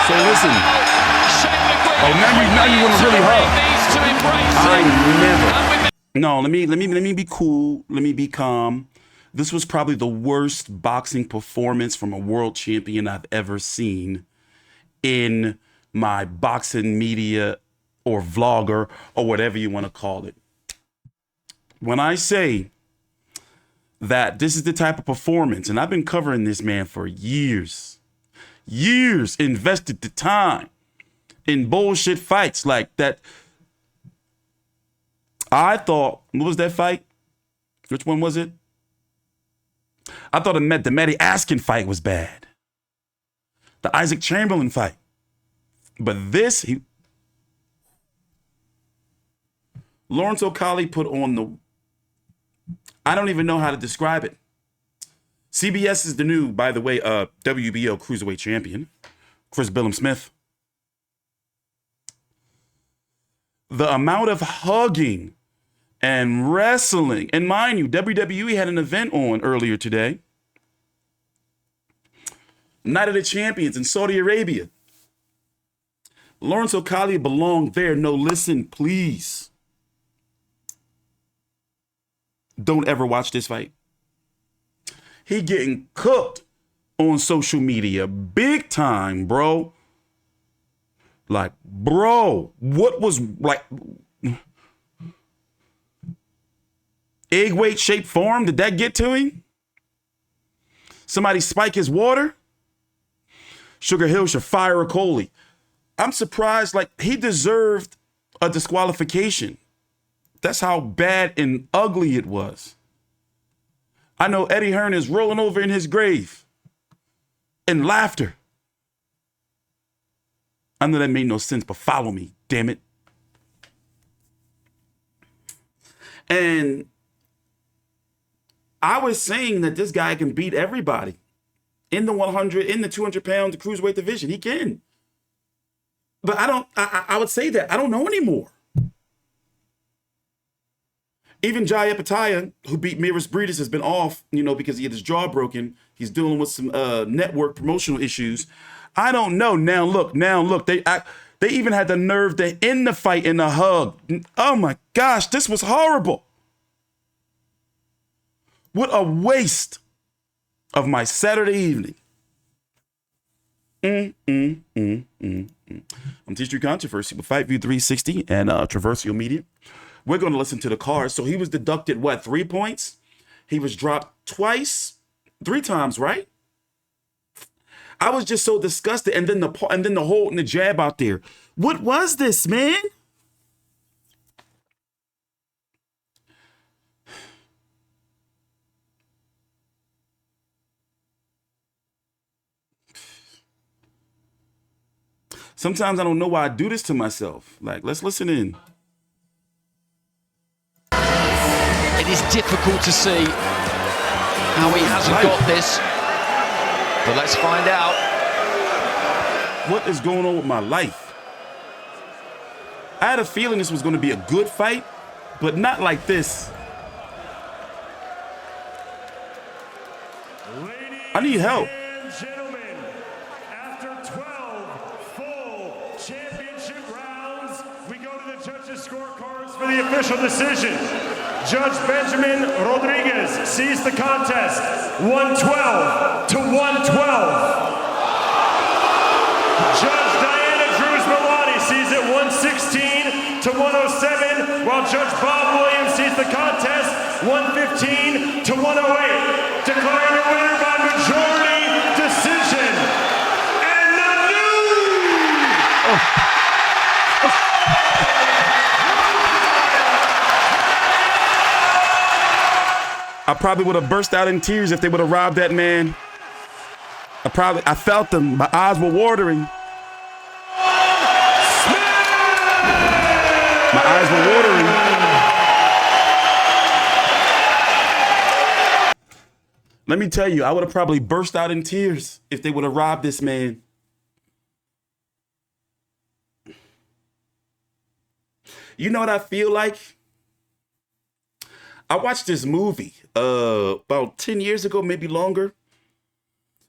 So listen. Oh, now you want to really hug. I never. No, let me be cool. Let me be calm. This was probably the worst boxing performance from a world champion I've ever seen in my boxing media or vlogger or whatever you want to call it. When I say that this is the type of performance, and I've been covering this man for years, invested the time in bullshit fights like that. I thought, what was that fight? Which one was it? I thought the Mehdi Askin fight was bad. The Isaac Chamberlain fight. But this, Lawrence Okolie put on I don't even know how to describe it. CBS is the new, by the way, WBO Cruiserweight champion, Chris Billam Smith. The amount of hugging and wrestling, and mind you, WWE had an event on earlier today. Night of the Champions in Saudi Arabia. Lawrence Okolie belonged there. No, listen, please. Don't ever watch this fight. He getting cooked on social media big time, bro. Like, bro, what was like egg weight shaped form? Did that get to him? Somebody spike his water? Sugar Hill should fire Okolie. I'm surprised, like, he deserved a disqualification. That's how bad and ugly it was. I know Eddie Hearn is rolling over in his grave in laughter. I know that made no sense, but follow me, damn it. And I was saying that this guy can beat everybody in the 100, in the 200-pound cruiserweight division. He can. But I would say that. I don't know anymore. Even Jai Epataya, who beat Miras Breedis, has been off, because he had his jaw broken. He's dealing with some network promotional issues. I don't know. Now look. They even had the nerve to end the fight in a hug. Oh my gosh, this was horrible. What a waste of my Saturday evening. I'm TstreeT Controversy with Fight View 360 and Traversial Media. We're going to listen to the cards. So he was deducted, 3 points? He was dropped three times, right? I was just so disgusted. And then the hold and the jab out there. What was this, man? Sometimes I don't know why I do this to myself. Like, let's listen in. It is difficult to see how he hasn't got this, but let's find out. What is going on with my life? I had a feeling this was going to be a good fight, but not like this. I need help. For the official decision, Judge Benjamin Rodriguez sees the contest 112 to 112. Judge Diana Cruz-Milani sees it 116 to 107, while Judge Bob Williams sees the contest 115 to 108. Declaring the winner by majority decision. And the new... I probably would have burst out in tears if they would have robbed that man. I felt them. My eyes were watering. My eyes were watering. Let me tell you, I would have probably burst out in tears if they would have robbed this man. You know what I feel like? I watched this movie about 10 years ago, maybe longer.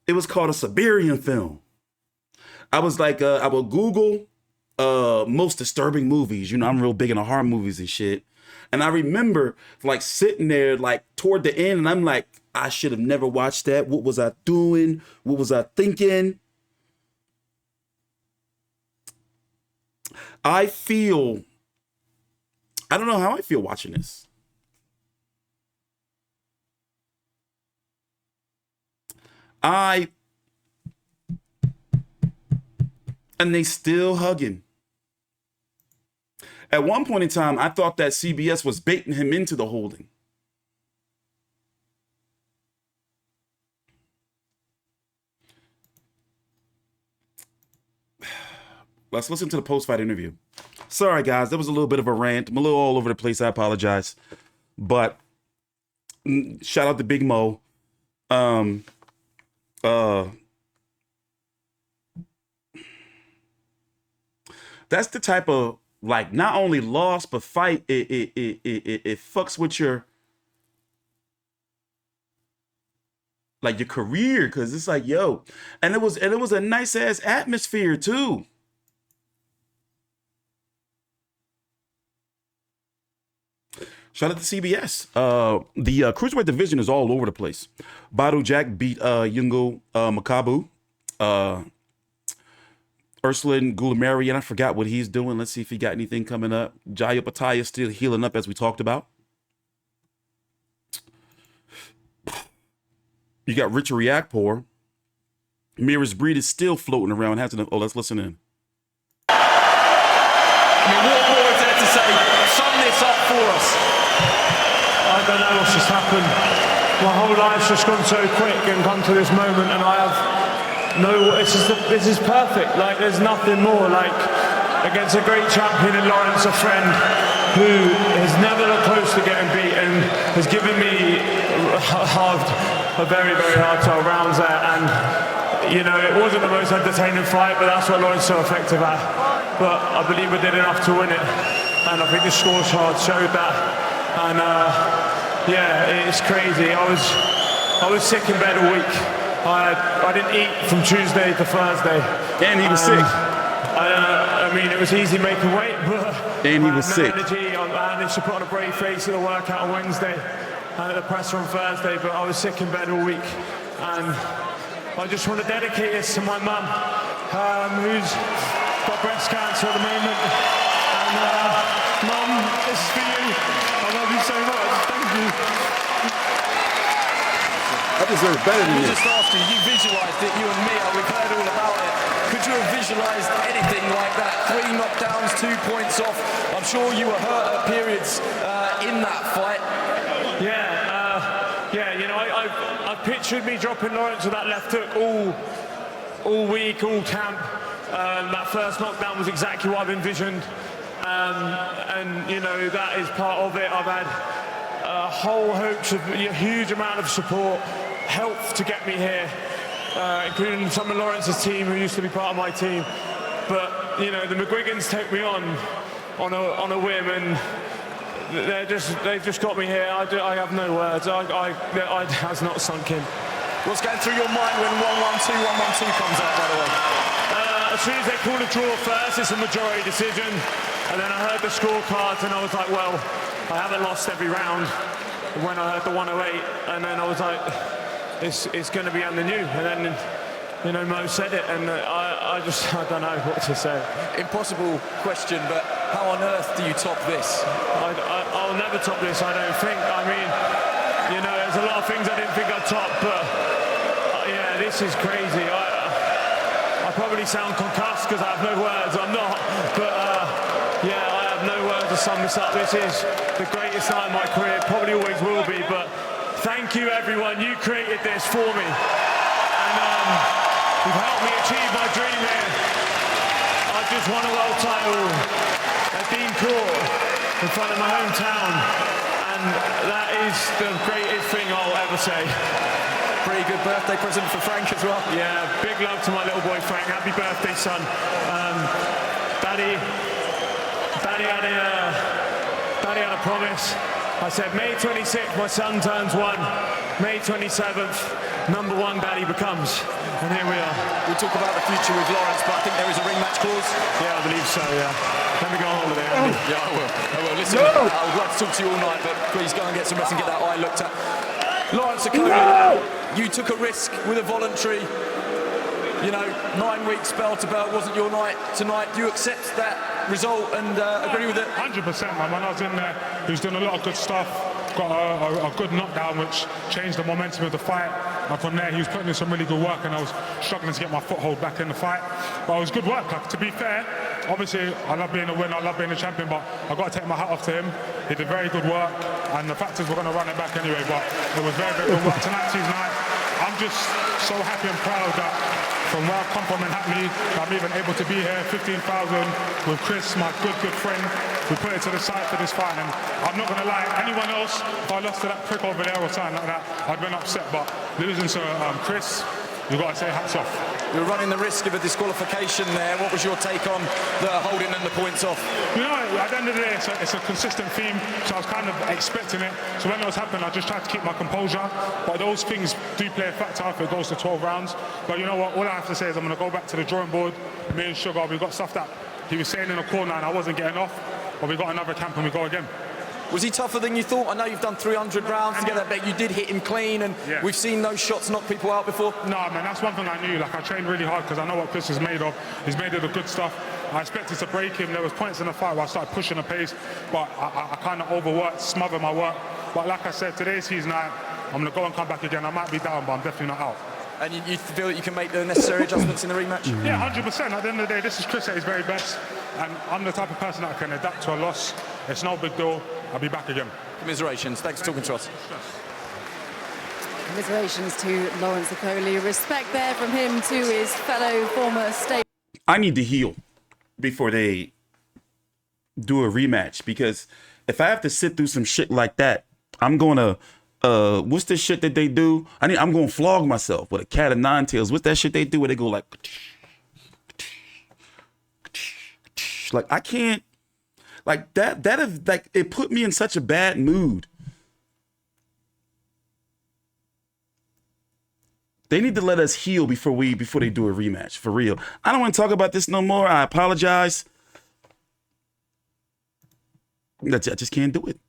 It was called A Siberian Film. I was like, I will Google most disturbing movies. You know, I'm real big into horror movies and shit. And I remember like sitting there like toward the end, and I'm like, I should have never watched that. What was I doing? What was I thinking? I don't know how I feel watching this. And they still hugging. At one point in time, I thought that CBS was baiting him into the holding. Let's listen to the post-fight interview. Sorry, guys, that was a little bit of a rant. I'm a little all over the place. I apologize. But shout out to Big Mo. That's the type of, like, not only loss but fight. It fucks with your, like, your career, because it's like, yo, and it was a nice ass atmosphere too. Shout out to CBS. The cruiserweight division is all over the place. Badu Jack beat Yungo Makabu. Ursuline Goulamari, and I forgot what he's doing. Let's see if he got anything coming up. Jaya Pataya still healing up, as we talked about. You got Richard Riakporhe. Mira's Breed is still floating around. Oh, let's listen in. I mean, what more is there to say? Sum this up for us. I don't know what's just happened. My whole life's just gone so quick and come to this moment, and I have no. This is perfect. Like, there's nothing more. Like, against a great champion in Lawrence, a friend who has never looked close to getting beaten, has given me a very, very hard 12 rounds there, and you know, it wasn't the most entertaining fight, but that's what Lawrence is so effective at. But I believe we did enough to win it, and I think the scorecard showed that. And yeah, it's crazy. I was sick in bed all week. I didn't eat from Tuesday to Thursday. And he was sick. I mean, it was easy making weight, but and he was sick. Energy. I managed to put on a brave face at the workout on Wednesday and at the presser on Thursday, but I was sick in bed all week. And I just want to dedicate this to my mum, who's got breast cancer at the moment. And Mum, this is for you. I love you so much. Thank you. I deserve better than this. Just after you visualised it, you and me, we've heard all about it. Could you have visualised anything like that? 3 knockdowns, 2 points off. I'm sure you were hurt at periods in that fight. Yeah, you know, I pictured me dropping Lawrence with that left hook all week, all camp. That first knockdown was exactly what I've envisioned. And you know, that is part of it. I've had a whole host of a huge amount of support, help to get me here, including some of Lawrence's team who used to be part of my team. But you know, the McGuigans take me on a whim, and they've just got me here. I have no words. I has not sunk in. What's going through your mind when 1-1-2 comes out, by the way? As soon as they called a draw first, it's a majority decision. And then I heard the scorecards and I was like, well, I haven't lost every round. When I heard the 108, and then I was like, it's going to be under new. And then, you know, Mo said it, and I don't know what to say. Impossible question, but how on earth do you top this? I'll never top this, I don't think. I mean, you know, there's a lot of things I didn't think I'd top, but yeah, this is crazy. I probably sound concussed because I have no words. I'm not, but yeah, I have no words to sum this up. This is the greatest night of my career, probably always will be, but thank you everyone, you created this for me. And you've helped me achieve my dream here. I've just won a world title at Dean Court in front of my hometown, and that is the greatest thing I'll ever say. Pretty good birthday present for Frank as well. Yeah, big love to my little boy Frank. Happy birthday, son. Daddy had a promise. I said, May 26th, my son turns 1. May 27th, number one that he becomes. And here we are. We'll talk about the future with Lawrence, but I think there is a rematch clause. Yeah, I believe so, yeah. Let me go on holiday, Andy. Yeah, I will. Listen, I would love to talk to you all night, but please go and get some rest and get that eye looked at. Lawrence Okolie, you took a risk with a voluntary, 9-week spell to belt. Wasn't your night tonight. Do you accept that result and agree with it? 100%, man. When I was in there, he was doing a lot of good stuff. Got a good knockdown, which changed the momentum of the fight. And from there, he was putting in some really good work, and I was struggling to get my foothold back in the fight. But it was good work. Like, to be fair, obviously, I love being a winner, I love being a champion, but I've got to take my hat off to him. He did very good work, and the fact is we're going to run it back anyway, but it was very, very good work. Tonight's his night. I'm just so happy and proud that from where I've come from in Hackney, I'm even able to be here, 15,000 with Chris, my good friend. We put it to the side for this fight, and I'm not going to lie, anyone else, if I lost to that prick over there or something like that, I'd been upset, but losing to Chris, you've got to say hats off. You're running the risk of a disqualification there. What was your take on the holding and the points off? At the end of the day, it's a consistent theme, so I was kind of expecting it. So when it was happening, I just tried to keep my composure. But those things do play a factor if it goes to 12 rounds. But you know what? All I have to say is I'm going to go back to the drawing board. Me and Sugar, we've got stuff that he was saying in the corner and I wasn't getting off. But we got another camp and we go again. Was he tougher than you thought? I know you've done 300 rounds together, but you did hit him clean, and we've seen those shots knock people out before. No, man, that's one thing I knew. Like, I trained really hard because I know what Chris is made of. He's made of the good stuff. I expected to break him. There was points in the fight where I started pushing the pace, but I kind of overworked, smothered my work. But like I said, today's his night. I'm going to go and come back again. I might be down, but I'm definitely not out. And you feel that you can make the necessary adjustments in the rematch? Yeah, 100%. At the end of the day, this is Chris at his very best. And I'm the type of person that can adapt to a loss. It's no big deal. I'll be back again. Commiserations. Thanks for talking to us. Commiserations to Lawrence Okolie. Respect there from him to his fellow former state. I need to heal before they do a rematch, because if I have to sit through some shit like that, I'm gonna what's the shit that they do? I'm gonna flog myself with a cat of nine tails. What's that shit they do where they go like I can't, like that is like, it put me in such a bad mood. They need to let us heal before they do a rematch, for real. I don't want to talk about this no more. I apologize. I just can't do it.